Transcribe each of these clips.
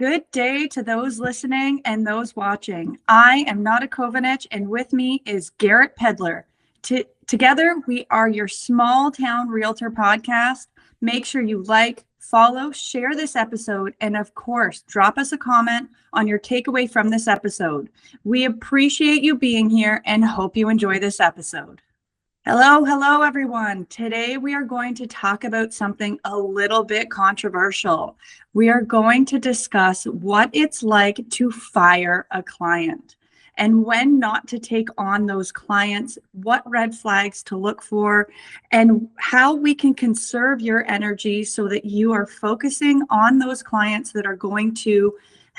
Good day to those listening and those watching. I am Nada Kovanich, and with me is Garrett Pedler. Together, we are your Small Town Realtor podcast. Make sure you like, follow, share this episode, and of course, drop us a comment on your takeaway from this episode. We appreciate you being here and hope you enjoy this episode. Hello, everyone. Today we are going to talk about something a little bit controversial. We are going to discuss what it's like to fire a client and when not to take on those clients, what red flags to look for, and how we can conserve your energy so that you are focusing on those clients that are going to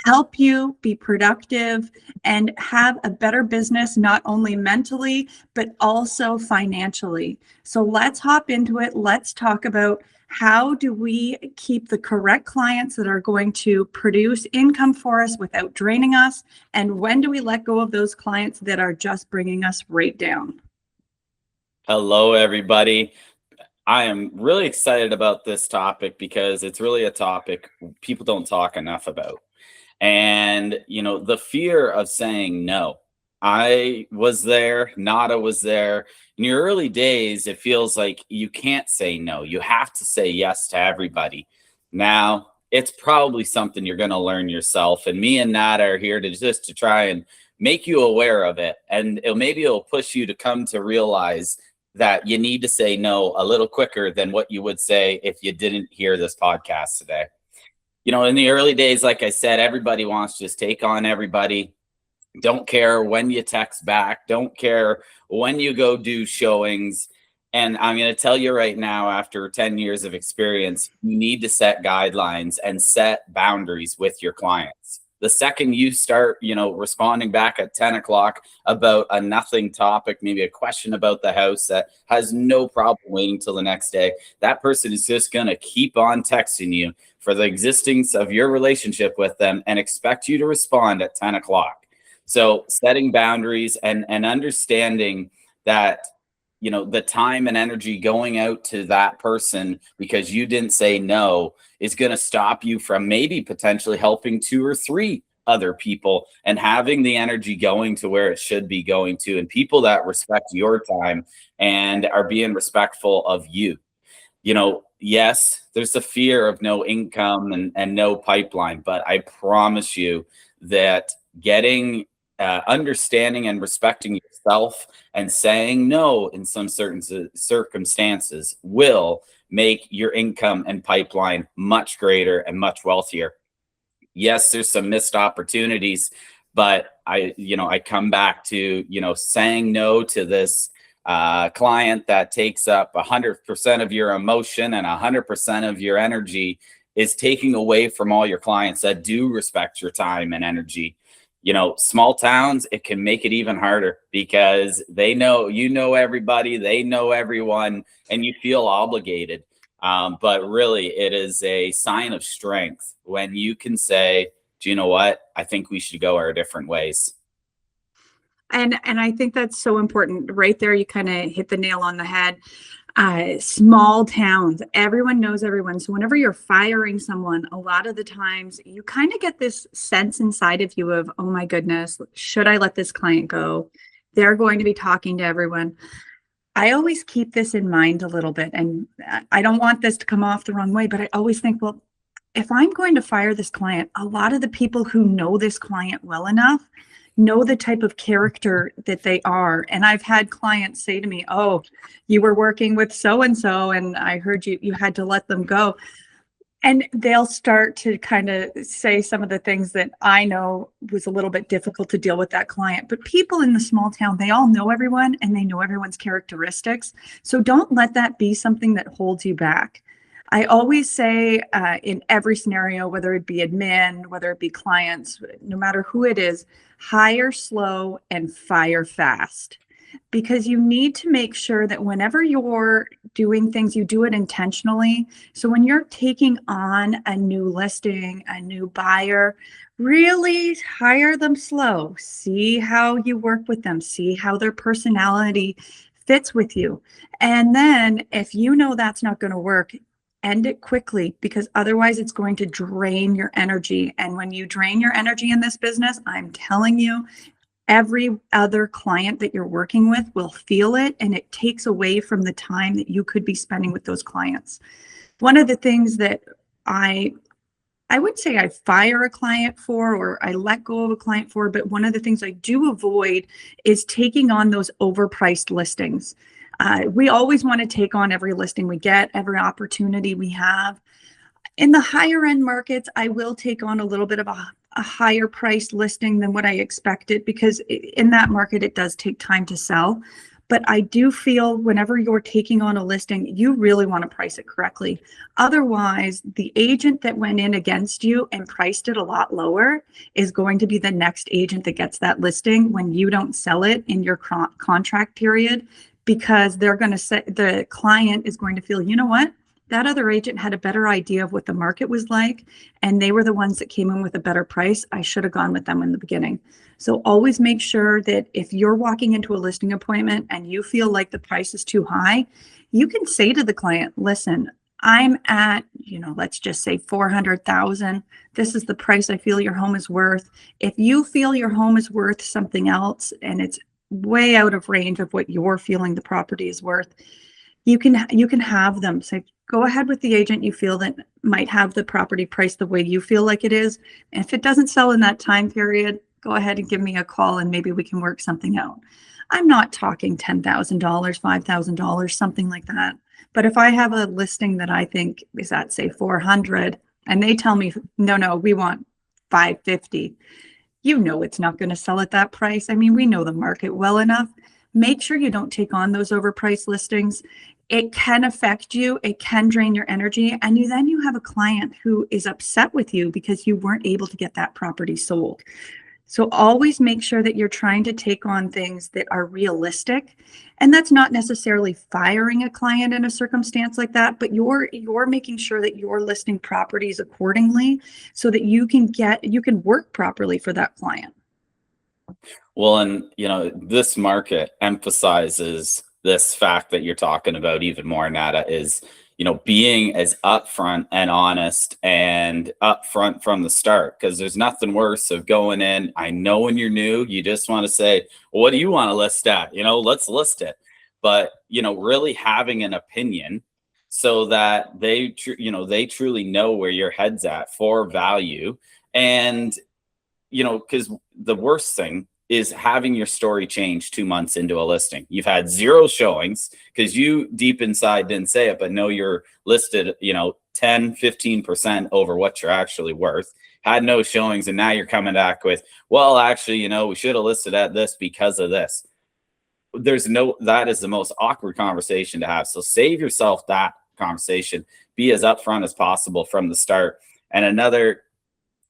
help you be productive and have a better business, not only mentally, but also financially. So let's hop into it. Let's talk about how do we keep the correct clients that are going to produce income for us without draining us? And when do we let go of those clients that are just bringing us right down? Hello, everybody. I am really excited about this topic because it's really a topic people don't talk enough about. And, the fear of saying no. I was there, Nada was there. In your early days, it feels like you can't say no. You have to say yes to everybody. Now, it's probably something you're going to learn yourself. And me and Nada are here to try and make you aware of it. And maybe it'll push you to come to realize that you need to say no a little quicker than what you would say if you didn't hear this podcast today. In the early days, like I said, everybody wants to just take on everybody. Don't care when you text back. Don't care when you go do showings. And I'm going to tell you right now, after 10 years of experience, you need to set guidelines and set boundaries with your clients. The second you start, responding back at 10 o'clock about a nothing topic, maybe a question about the house that has no problem waiting till the next day, that person is just going to keep on texting you for the existence of your relationship with them and expect you to respond at 10 o'clock. So setting boundaries and understanding that, the time and energy going out to that person because you didn't say no is going to stop you from maybe potentially helping 2 or 3 other people and having the energy going to where it should be going to, and people that respect your time and are being respectful of you. Yes, there's the fear of no income and no pipeline, but I promise you that getting understanding and respecting yourself and saying no in some certain circumstances will make your income and pipeline much greater and much wealthier. Yes, there's some missed opportunities, but I come back to, saying no to this client that takes up 100% of your emotion and 100% of your energy is taking away from all your clients that do respect your time and energy. Small towns, it can make it even harder because they know, everybody, they know everyone, and you feel obligated. But really, it is a sign of strength when you can say, do you know what? I think we should go our different ways. And I think that's so important. Right there, you kind of hit the nail on the head. Small towns, everyone knows everyone. So whenever you're firing someone, a lot of the times you kind of get this sense inside of you of, oh my goodness, should I let this client go? They're going to be talking to everyone. I always keep this in mind a little bit, and I don't want this to come off the wrong way, but I always think, well, if I'm going to fire this client, a lot of the people who know this client well enough know the type of character that they are. And I've had clients say to me, oh, you were working with so-and-so and I heard you had to let them go. And they'll start to kind of say some of the things that I know was a little bit difficult to deal with that client. But people in the small town, they all know everyone and they know everyone's characteristics. So don't let that be something that holds you back. I always say in every scenario, whether it be admin, whether it be clients, no matter who it is, hire slow and fire fast. Because you need to make sure that whenever you're doing things, you do it intentionally. So when you're taking on a new listing, a new buyer, really hire them slow. See how you work with them. See how their personality fits with you. And then if you know that's not going to work, end it quickly, because otherwise it's going to drain your energy. And when you drain your energy in this business, I'm telling you, every other client that you're working with will feel it, and it takes away from the time that you could be spending with those clients. One of the things that I I would say I fire a client for, or I let go of a client for, but one of the things I do avoid is taking on those overpriced listings. We always want to take on every listing we get, every opportunity we have. In the higher end markets, I will take on a little bit of a higher priced listing than what I expected, because in that market, it does take time to sell. But I do feel whenever you're taking on a listing, you really want to price it correctly. Otherwise, the agent that went in against you and priced it a lot lower is going to be the next agent that gets that listing when you don't sell it in your contract period, because they're going to say, the client is going to feel, you know what? That other agent had a better idea of what the market was like, and they were the ones that came in with a better price. I should have gone with them in the beginning. So always make sure that if you're walking into a listing appointment and you feel like the price is too high, you can say to the client, listen, I'm at, let's just say 400,000. This is the price I feel your home is worth. If you feel your home is worth something else and it's way out of range of what you're feeling the property is worth, you can have them say, go ahead with the agent you feel that might have the property priced the way you feel like it is. And if it doesn't sell in that time period, go ahead and give me a call and maybe we can work something out. I'm not talking $10,000, $5,000, something like that. But if I have a listing that I think is at, say, 400, and they tell me, no, we want 550, it's not going to sell at that price. I mean, we know the market well enough. Make sure you don't take on those overpriced listings. It can affect you. It can drain your energy. And you have a client who is upset with you because you weren't able to get that property sold. So always make sure that you're trying to take on things that are realistic. And that's not necessarily firing a client in a circumstance like that, but you're making sure that you're listing properties accordingly so that you can work properly for that client. Well, and this market emphasizes this fact that you're talking about even more, Nada, is being as upfront and honest and upfront from the start, because there's nothing worse of going in. I know when you're new, you just want to say, well, what do you want to list at? Let's list it. But really having an opinion so that they truly know where your head's at for value. And because the worst thing is having your story change 2 months into a listing. You've had 0 showings because you deep inside didn't say it, but know you're listed, 10, 15% over what you're actually worth. Had no showings, and now you're coming back with, well, actually, we should have listed at this because of this. That is the most awkward conversation to have. So save yourself that conversation. Be as upfront as possible from the start. And another,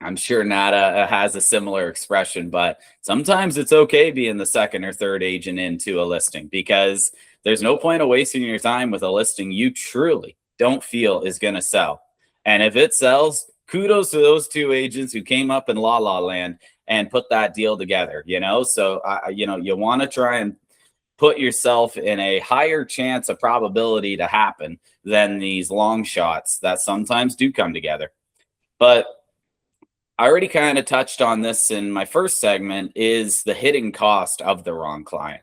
I'm sure Nada has a similar expression, but sometimes it's okay being the second or third agent into a listing, because there's no point of wasting your time with a listing you truly don't feel is going to sell. And if it sells, kudos to those 2 agents who came up in la land and put that deal together, So, you want to try and put yourself in a higher chance of probability to happen than these long shots that sometimes do come together. But I already kind of touched on this in my first segment, is the hidden cost of the wrong client.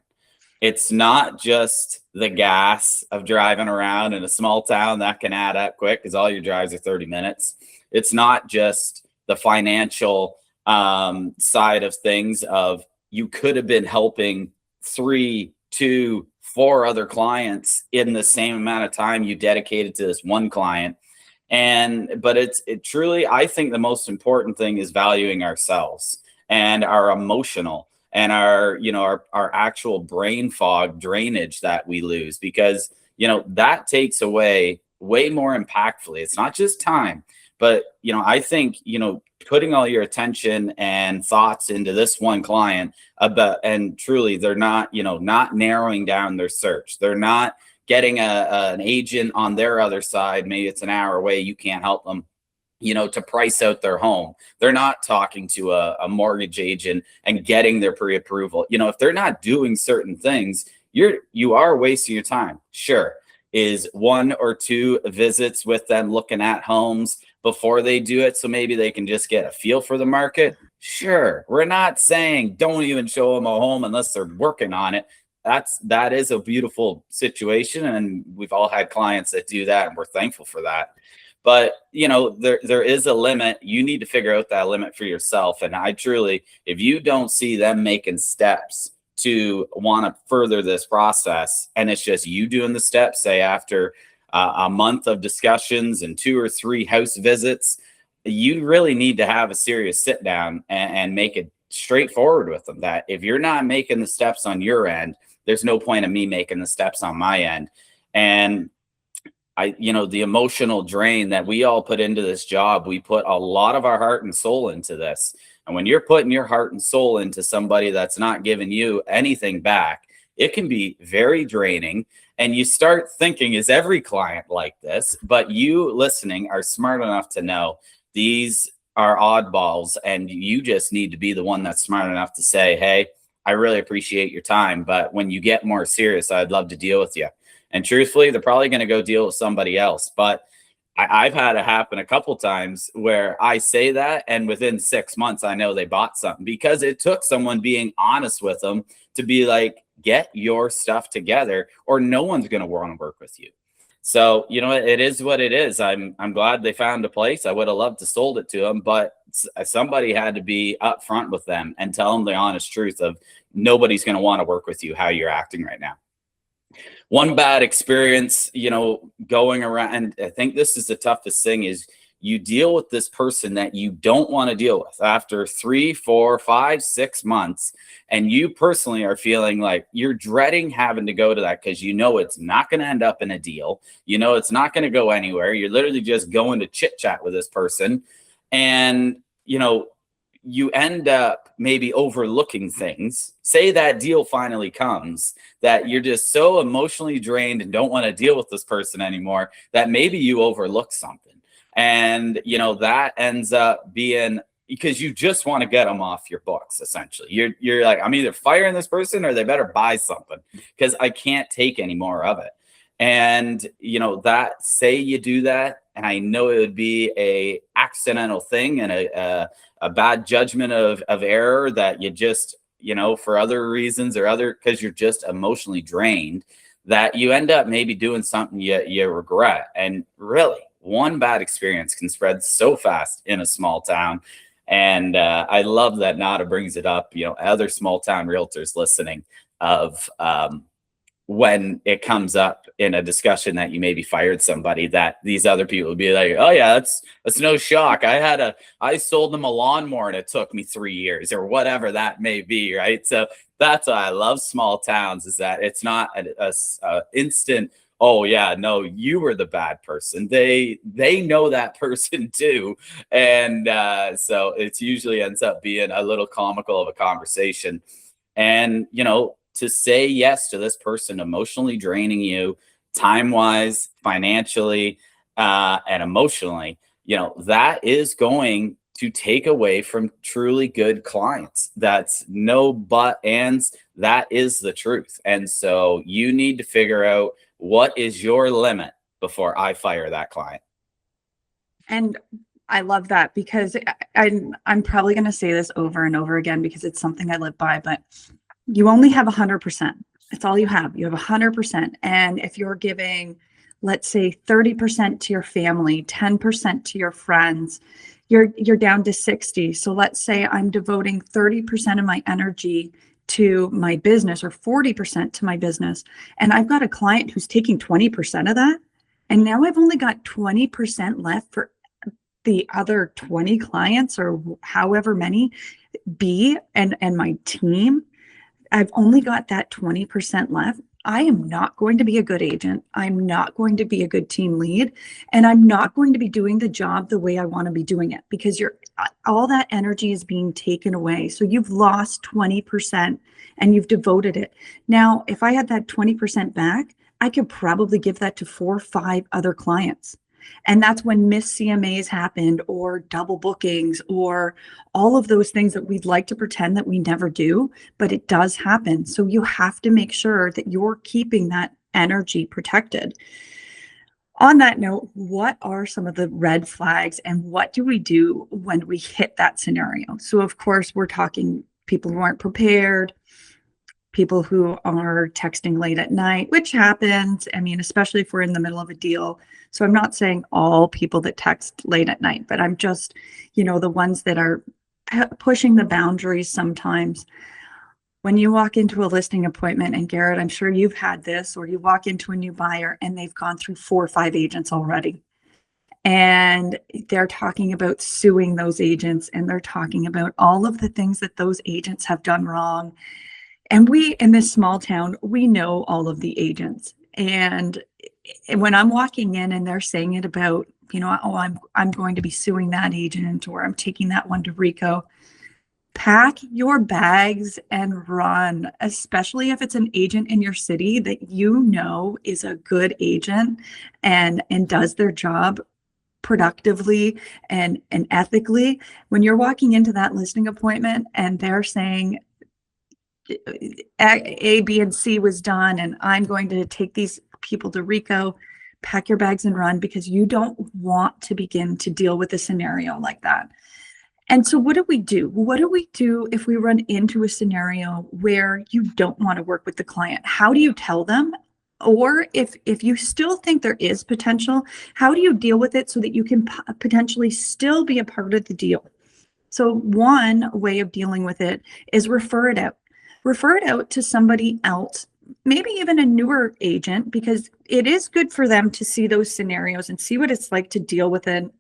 It's not just the gas of driving around in a small town that can add up quick because all your drives are 30 minutes. It's not just the financial side of things of you could have been helping 3, 2, 4 other clients in the same amount of time you dedicated to this one client. But it truly, I think the most important thing is valuing ourselves and our emotional and our actual brain fog drainage that we lose, because, that takes away way more impactfully. It's not just time, but, I think, putting all your attention and thoughts into this one client and truly they're not, not narrowing down their search. They're not getting an agent on their other side. Maybe it's an hour away. You can't help them, to price out their home. They're not talking to a mortgage agent and getting their pre-approval. If they're not doing certain things, you are wasting your time. Sure. is 1 or 2 visits with them looking at homes before they do it, so maybe they can just get a feel for the market. Sure, we're not saying don't even show them a home unless they're working on it. That is a beautiful situation, and we've all had clients that do that, and we're thankful for that. But there is a limit. You need to figure out that limit for yourself. And I truly, if you don't see them making steps to want to further this process, and it's just you doing the steps, say after a month of discussions and 2 or 3 house visits, you really need to have a serious sit down and make it straightforward with them that if you're not making the steps on your end, there's no point of me making the steps on my end. And the emotional drain that we all put into this job, we put a lot of our heart and soul into this. And when you're putting your heart and soul into somebody that's not giving you anything back, it can be very draining. And you start thinking, is every client like this? But you listening are smart enough to know these are oddballs, and you just need to be the one that's smart enough to say, hey, I really appreciate your time, but when you get more serious, I'd love to deal with you. And truthfully, they're probably going to go deal with somebody else. But I've had it happen a couple times where I say that, and within 6 months, I know they bought something because it took someone being honest with them to be like, get your stuff together, or no one's going to want to work with you. So, it is what it is. I'm glad they found a place. I would have loved to sold it to them, but somebody had to be upfront with them and tell them the honest truth of nobody's going to want to work with you how you're acting right now. One bad experience, going around, and I think this is the toughest thing, is you deal with this person that you don't want to deal with after 3, 4, 5, 6 months. And you personally are feeling like you're dreading having to go to that because it's not going to end up in a deal. It's not going to go anywhere. You're literally just going to chit chat with this person. And, you end up maybe overlooking things. Say that deal finally comes, that you're just so emotionally drained and don't want to deal with this person anymore that maybe you overlook something. And, that ends up being because you just want to get them off your books. Essentially, you're like, I'm either firing this person or they better buy something because I can't take any more of it. And, that, say you do that, and I know it would be a accidental thing and a bad judgment of error that you just, for other reasons or because you're just emotionally drained, that you end up maybe doing something you regret. And really, one bad experience can spread so fast in a small town. And I love that Nada brings it up, other small town realtors listening of when it comes up in a discussion that you maybe fired somebody, that these other people would be like, oh yeah, that's no shock. I sold them a lawnmower and it took me 3 years or whatever that may be. Right. So that's why I love small towns, is that it's not a instant, oh yeah, no, you were the bad person. They know that person too. And so it usually ends up being a little comical of a conversation. And, to say yes to this person emotionally draining you, time-wise, financially, and emotionally, that is going to take away from truly good clients. That's no but ands. That is the truth. And so you need to figure out, what is your limit before I fire that client? And I love that, because I'm probably going to say this over and over again because it's something I live by, but you only have 100%. It's all you have. You have 100%. And if you're giving, let's say 30% to your family, 10% to your friends, you're down to 60. So let's say I'm devoting 30% of my energy to my business, or 40% to my business. And I've got a client who's taking 20% of that. And now I've only got 20% left for the other 20 clients, or however many be, and my team. I've only got that 20% left. I am not going to be a good agent. I'm not going to be a good team lead. And I'm not going to be doing the job the way I want to be doing it, because all that energy is being taken away. So you've lost 20% and you've devoted it. Now, if I had that 20% back, I could probably give that to 4 or 5 other clients. And that's when missed CMAs happened, or double bookings, or all of those things that we'd like to pretend that we never do, but it does happen. So you have to make sure that you're keeping that energy protected. On that note, what are some of the red flags and what do we do when we hit that scenario? So, of course, we're talking people who aren't prepared, people who are texting late at night, which happens. I mean, especially if we're in the middle of a deal. So, I'm not saying all people that text late at night, but I'm just, the ones that are pushing the boundaries sometimes. When you walk into a listing appointment, and Garrett, I'm sure you've had this, or you walk into a new buyer and they've gone through 4 or 5 agents already. And they're talking about suing those agents and they're talking about all of the things that those agents have done wrong. And we, in this small town, we know all of the agents. And when I'm walking in and they're saying it about, oh, I'm going to be suing that agent, or I'm taking that one to Rico. Pack your bags and run, especially if it's an agent in your city that is a good agent and does their job productively and ethically. When you're walking into that listing appointment and they're saying A, B, and C was done, and I'm going to take these people to Rico, pack your bags and run, because you don't want to begin to deal with a scenario like that. And so what do we do? What do we do if we run into a scenario where you don't want to work with the client? How do you tell them? Or if you still think there is potential, how do you deal with it so that you can potentially still be a part of the deal? So one way of dealing with it is refer it out. Refer it out to somebody else, maybe even a newer agent, because it is good for them to see those scenarios and see what it's like to deal with a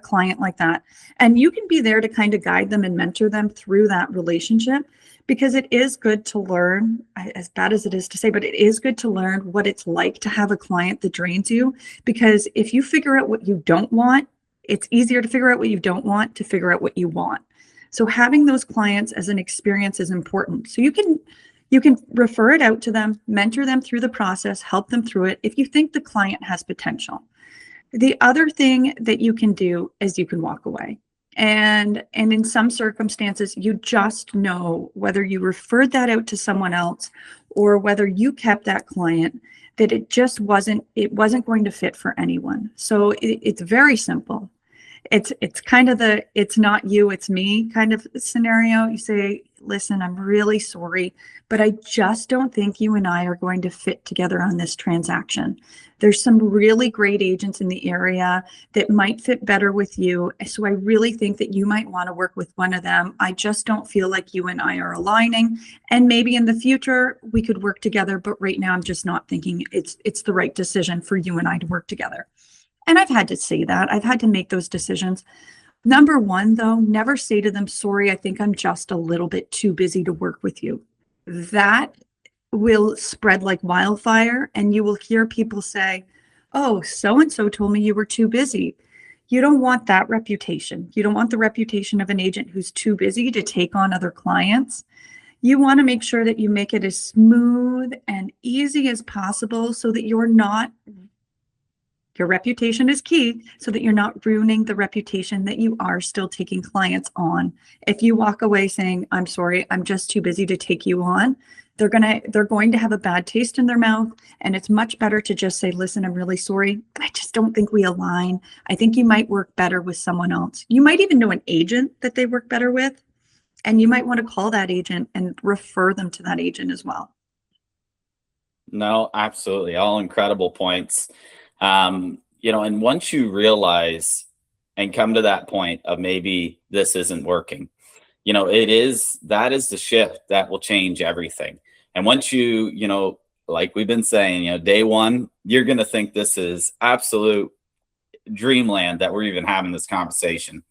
client like that. And you can be there to kind of guide them and mentor them through that relationship, because it is good to learn, as bad as it is to say, but it is good to learn what it's like to have a client that drains you. Because if you figure out what you don't want, it's easier to figure out what you don't want to figure out what you want. So having those clients as an experience is important. So you can refer it out to them, mentor them through the process, help them through it if you think the client has potential. The other thing that you can do is you can walk away. And in some circumstances, you just know, whether you referred that out to someone else or whether you kept that client, that it wasn't going to fit for anyone. So it's very simple. It's kind of it's not you, it's me kind of scenario. You say, listen, I'm really sorry, but I just don't think you and I are going to fit together on this transaction. There's some really great agents in the area that might fit better with you. So I really think that you might want to work with one of them. I just don't feel like you and I are aligning. And maybe in the future we could work together, but right now I'm just not thinking it's the right decision for you and I to work together. And I've had to say that. I've had to make those decisions. Number one, though, never say to them, sorry, I think I'm just a little bit too busy to work with you. That will spread like wildfire, and you will hear people say, oh, so-and-so told me you were too busy. You don't want that reputation. You don't want the reputation of an agent who's too busy to take on other clients. You want to make sure that you make it as smooth and easy as possible so that your reputation is key, so that you're not ruining the reputation that you are still taking clients on. If you walk away saying, I'm sorry, I'm just too busy to take you on, they're going to have a bad taste in their mouth. And it's much better to just say, listen, I'm really sorry. I just don't think we align. I think you might work better with someone else. You might even know an agent that they work better with, and you might want to call that agent and refer them to that agent as well. No, absolutely. All incredible points. And once you realize and come to that point of maybe this isn't working, that is the shift that will change everything. And once like we've been saying, day one, you're going to think this is absolute dreamland that we're even having this conversation.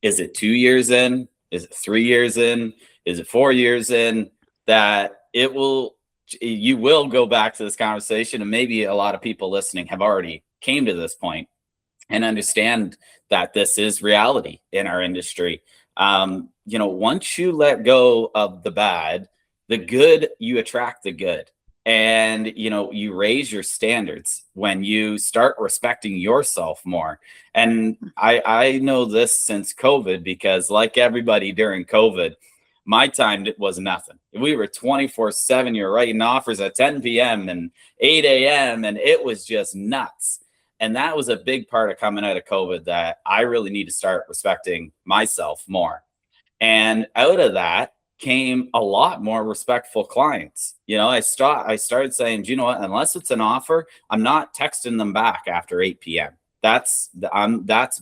Is it 2 years in? Is it 3 years in? Is it 4 years in? That you will go back to this conversation, and maybe a lot of people listening have already came to this point and understand that this is reality in our industry. Once you let go of the bad, the good, you attract the good. And, you raise your standards when you start respecting yourself more. And I know this since COVID, because like everybody during COVID, My time was nothing. We were 24/7. You're writing offers at 10 p.m. and 8 a.m. and it was just nuts. And that was a big part of coming out of COVID, that I really need to start respecting myself more. And out of that came a lot more respectful clients. I started saying, "Do you know what? Unless it's an offer, I'm not texting them back after 8 p.m. That's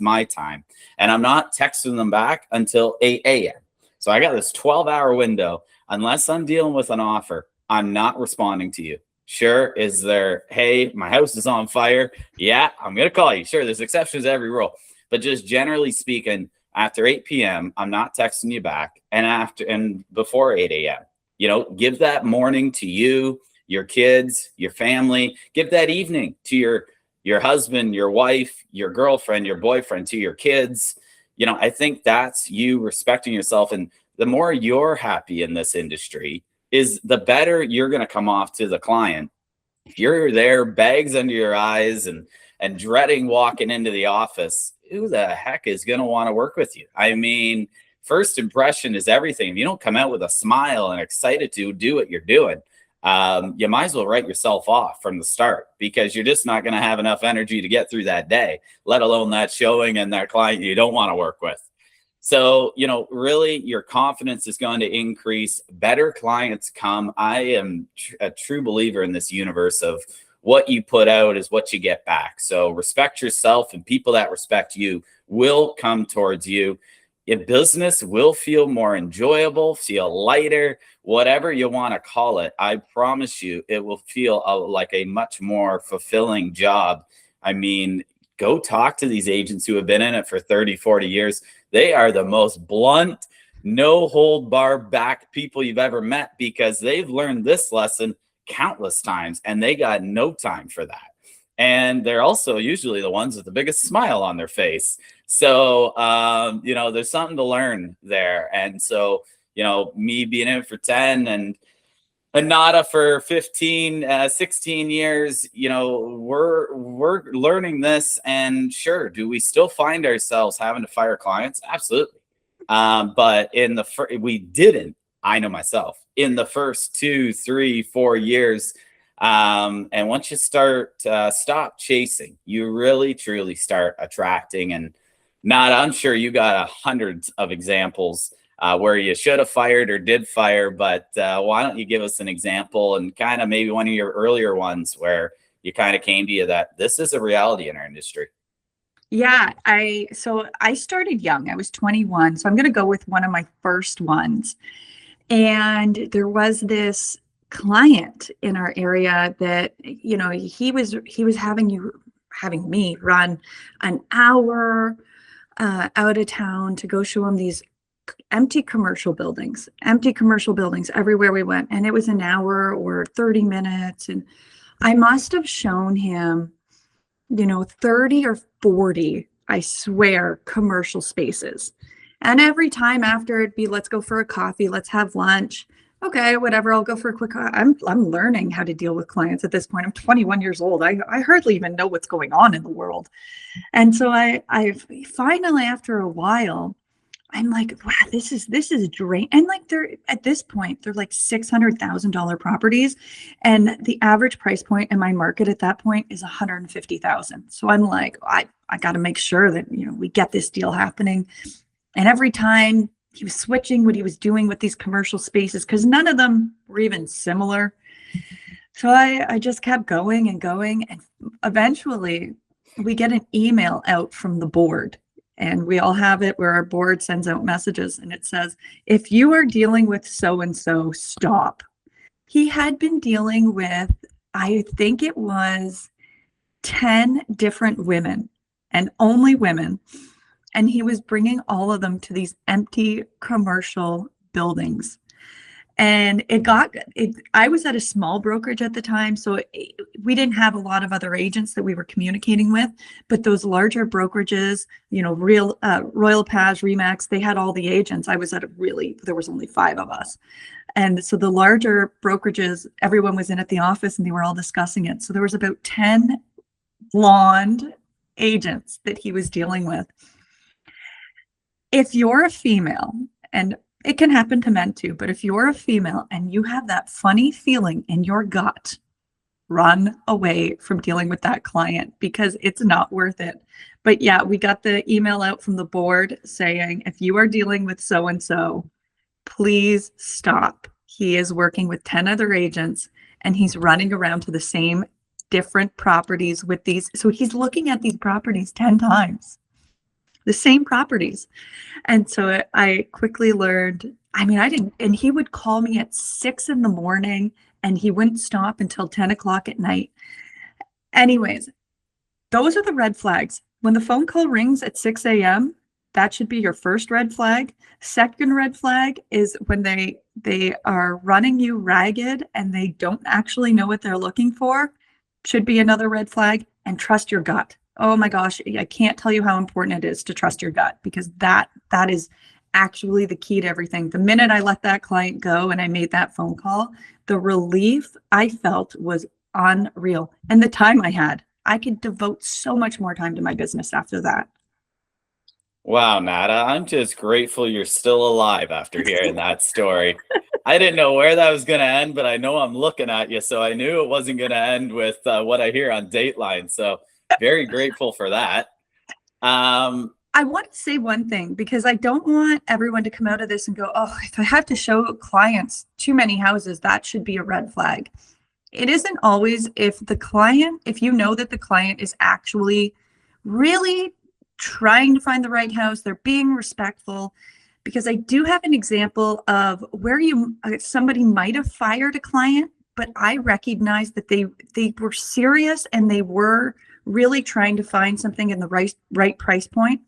my time. And I'm not texting them back until 8 a.m. So I got this 12-hour window. Unless I'm dealing with an offer, I'm not responding to you. Sure, is there, hey, my house is on fire? Yeah, I'm gonna call you. Sure, there's exceptions to every rule. But just generally speaking, after 8 p.m., I'm not texting you back. And before 8 a.m. Give that morning to you, your kids, your family. Give that evening to your husband, your wife, your girlfriend, your boyfriend, to your kids. I think that's you respecting yourself. And the more you're happy in this industry, is the better you're going to come off to the client. If you're there, bags under your eyes and dreading walking into the office, who the heck is going to want to work with you? I mean, first impression is everything. If you don't come out with a smile and excited to do what you're doing, you might as well write yourself off from the start, because you're just not going to have enough energy to get through that day, let alone that showing and that client you don't want to work with. So, really your confidence is going to increase. Better clients come. I am a true believer in this universe of what you put out is what you get back. So respect yourself, and people that respect you will come towards you. Your business will feel more enjoyable, feel lighter, whatever you want to call it. I promise you, it will feel like a much more fulfilling job. I mean, go talk to these agents who have been in it for 30, 40 years. They are the most blunt, no hold bar back people you've ever met, because they've learned this lesson countless times and they got no time for that. And they're also usually the ones with the biggest smile on their face. So, there's something to learn there. And so, me being in it for 10 and Nada for 15, 16 years, we're learning this. And sure, do we still find ourselves having to fire clients? Absolutely. But we didn't. I know myself, in the first 2, 3, 4 years. And once you stop chasing, you really truly start attracting. And not, I'm sure you got hundreds of examples where you should have fired or did fire, but why don't you give us an example, and kind of maybe one of your earlier ones where you kind of came to you that this is a reality in our industry? Yeah, so I started young. I was 21. So I'm going to go with one of my first ones. And there was this client in our area that, he was having me run an hour out of town to go show him these empty commercial buildings everywhere we went. And it was an hour or 30 minutes. And I must have shown him 30 or 40, I swear, commercial spaces. And every time after, it'd be, let's go for a coffee, let's have lunch. Okay, whatever, I'll go for a quick. I'm learning how to deal with clients at this point. I'm 21 years old. I hardly even know what's going on in the world. And so I finally, after a while, I'm like, wow, this is drain. And like, they're at this point, they're like $600,000 properties. And the average price point in my market at that point is 150,000. So I'm like, I got to make sure that, we get this deal happening. And every time he was switching what he was doing with these commercial spaces, because none of them were even similar. So I just kept going and going. And eventually we get an email out from the board. And we all have it where our board sends out messages and it says, if you are dealing with so-and-so, stop. He had been dealing with, I think it was 10 different women, and only women. And he was bringing all of them to these empty commercial buildings. And I was at a small brokerage at the time, so we didn't have a lot of other agents that we were communicating with, but those larger brokerages, Royal Paz, Remax, they had all the agents. I was there was only 5 of us. And so the larger brokerages, everyone was in at the office and they were all discussing it. So there was about 10 blonde agents that he was dealing with. If you're a female, and It can happen to men too, but if you're a female and you have that funny feeling in your gut, run away from dealing with that client because it's not worth it. But yeah, we got the email out from the board saying, if you are dealing with so and so, please stop. He is working with 10 other agents and he's running around to the same different properties with these. So he's looking at these properties 10 times, the same properties. And so I quickly learned, I mean, I didn't, and he would call me at 6 in the morning and he wouldn't stop until 10 o'clock at night. Anyways, those are the red flags. When the phone call rings at 6 a.m., that should be your first red flag. Second red flag is when they are running you ragged and they don't actually know what they're looking for. Should be another red flag. And trust your gut. Oh my gosh, I can't tell you how important it is to trust your gut, because that is actually the key to everything. The minute I let that client go and I made that phone call, the relief I felt was unreal. And the time I could devote so much more time to my business after that. Wow, Nada, I'm just grateful you're still alive after hearing that story. I didn't know where that was going to end, but I know I'm looking at you, so I knew it wasn't going to end with what I hear on Dateline. So very grateful for that. I want to say one thing, because I don't want everyone to come out of this and go, oh, if I have to show clients too many houses, that should be a red flag. It isn't always. If you know that the client is actually really trying to find the right house, they're being respectful. Because I do have an example of where somebody might have fired a client, but I recognized that they were serious and they were really trying to find something in the right price point.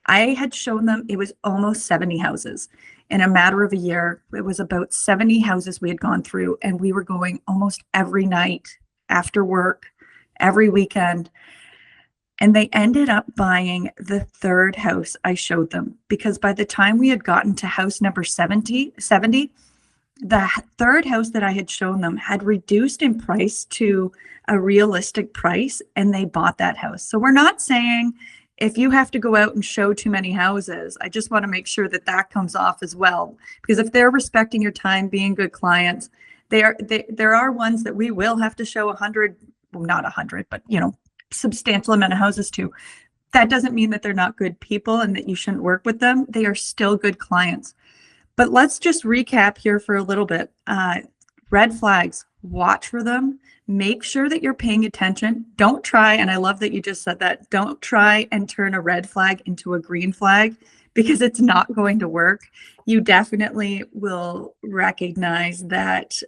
I had shown them, it was almost 70 houses. In a matter of a year, it was about 70 houses we had gone through, and we were going almost every night after work, every weekend. And they ended up buying the third house I showed them, because by the time we had gotten to house number 70, the third house that I had shown them had reduced in price to a realistic price, and they bought that house. So we're not saying if you have to go out and show too many houses. I just want to make sure that that comes off as well, because if they're respecting your time, being good clients, there are ones that we will have to show 100, well, not 100, but substantial amount of houses to. That doesn't mean that they're not good people and that you shouldn't work with them. They are still good clients. But let's just recap here for a little bit. Red flags, watch for them. Make sure that you're paying attention. Don't try, and I love that you just said that, don't try and turn a red flag into a green flag, because it's not going to work. You definitely will recognize that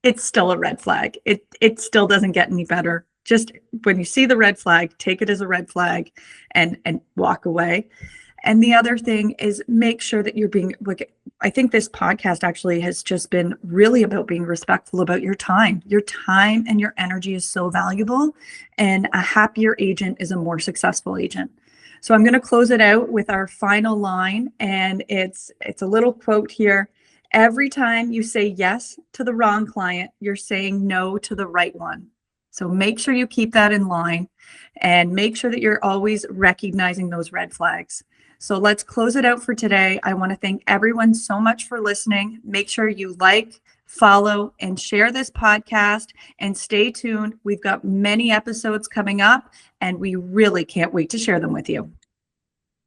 it's still a red flag. It still doesn't get any better. Just when you see the red flag, take it as a red flag and walk away. And the other thing is, make sure that you're being, like, I think this podcast actually has just been really about being respectful about your time. Your time and your energy is so valuable, and a happier agent is a more successful agent. So I'm going to close it out with our final line, and it's a little quote here. Every time you say yes to the wrong client, you're saying no to the right one. So make sure you keep that in line, and make sure that you're always recognizing those red flags. So let's close it out for today. I want to thank everyone so much for listening. Make sure you like, follow, and share this podcast, and stay tuned. We've got many episodes coming up, and we really can't wait to share them with you.